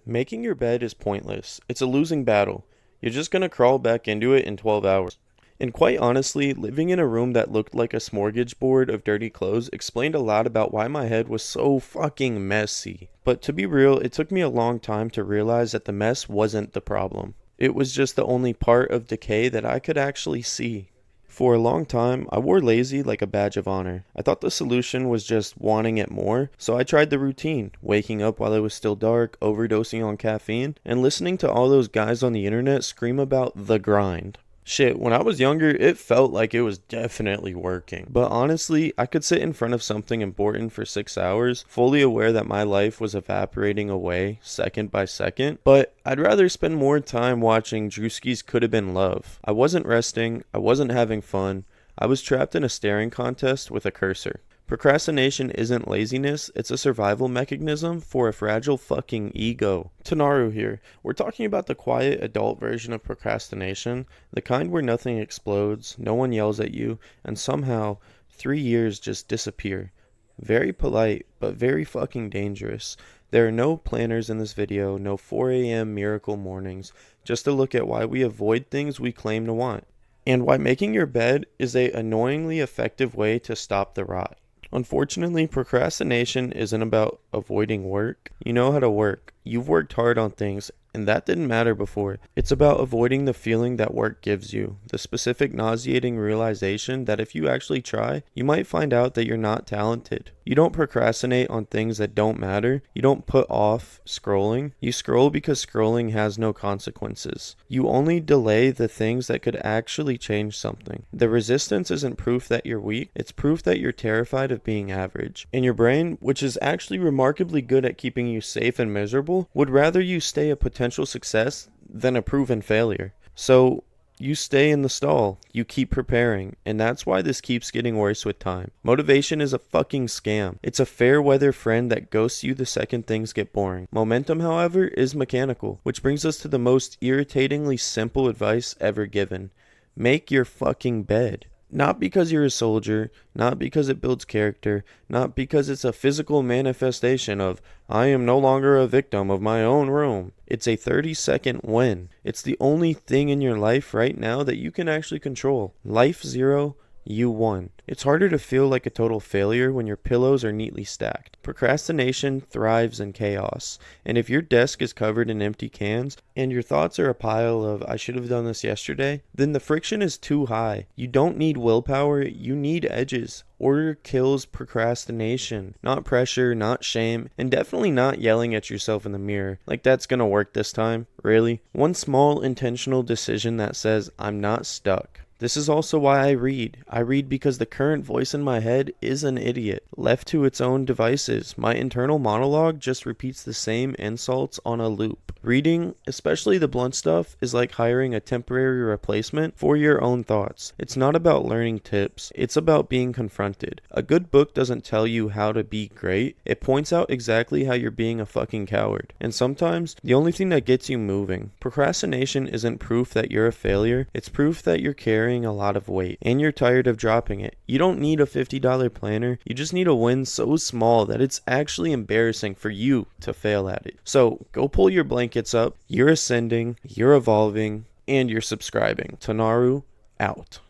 Making your bed is pointless. It's a losing battle. You're just gonna crawl back into it in 12 hours. And quite honestly, living in a room that looked like a smorgasbord of dirty clothes explained a lot about why my head was so fucking messy. But to be real, it took me a long time to realize that the mess wasn't the problem. It was just the only part of decay that I could actually see. For a long time, I wore lazy like a badge of honor. I thought the solution was just wanting it more, so I tried the routine, waking up while it was still dark, overdosing on caffeine, and listening to all those guys on the internet scream about the grind. Shit, when I was younger, it felt like it was definitely working. But honestly, I could sit in front of something important for 6 hours, fully aware that my life was evaporating away second by second. But I'd rather spend more time watching Drewski's Coulda Been Love. I wasn't resting, I wasn't having fun, I was trapped in a staring contest with a cursor. Procrastination isn't laziness, it's a survival mechanism for a fragile fucking ego. Tanaru here. We're talking about the quiet adult version of procrastination, the kind where nothing explodes, no one yells at you, and somehow 3 years just disappear. Very polite, but very fucking dangerous. There are no planners in this video, no 4 a.m. miracle mornings, just a look at why we avoid things we claim to want, and why making your bed is a annoyingly effective way to stop the rot. Unfortunately, procrastination isn't about avoiding work. You know how to work. You've worked hard on things, and that didn't matter before. It's about avoiding the feeling that work gives you, the specific nauseating realization that if you actually try, you might find out that you're not talented. You don't procrastinate on things that don't matter. You don't put off scrolling. You scroll because scrolling has no consequences. You only delay the things that could actually change something. The resistance isn't proof that you're weak. It's proof that you're terrified of being average. And your brain, which is actually remarkably good at keeping you safe and miserable, would rather you stay a potential success than a proven failure. So you stay in the stall, you keep preparing, and that's why this keeps getting worse with time. Motivation is a fucking scam. It's a fair weather friend that ghosts you the second things get boring. Momentum, however, is mechanical, which brings us to the most irritatingly simple advice ever given. Make your fucking bed. Not because you're a soldier, not because it builds character, not because it's a physical manifestation of, I am no longer a victim of my own room. It's a 30-second win. It's the only thing in your life right now that you can actually control. Life 0, you won. It's harder to feel like a total failure when your pillows are neatly stacked. Procrastination thrives in chaos, and if your desk is covered in empty cans, and your thoughts are a pile of, I should have done this yesterday, then the friction is too high. You don't need willpower, you need edges. Order kills procrastination, not pressure, not shame, and definitely not yelling at yourself in the mirror. Like that's gonna work this time? Really? One small intentional decision that says, I'm not stuck. This is also why I read. I read because the current voice in my head is an idiot. Left to its own devices, my internal monologue just repeats the same insults on a loop. Reading, especially the blunt stuff, is like hiring a temporary replacement for your own thoughts. It's not about learning tips, it's about being confronted. A good book doesn't tell you how to be great, it points out exactly how you're being a fucking coward. And sometimes, the only thing that gets you moving. Procrastination isn't proof that you're a failure, it's proof that you're carrying a lot of weight, and you're tired of dropping it. You don't need a $50 planner, you just need a win so small that it's actually embarrassing for you to fail at it. So, go pull your blankets up, you're ascending, you're evolving, and you're subscribing. Tanaru, out.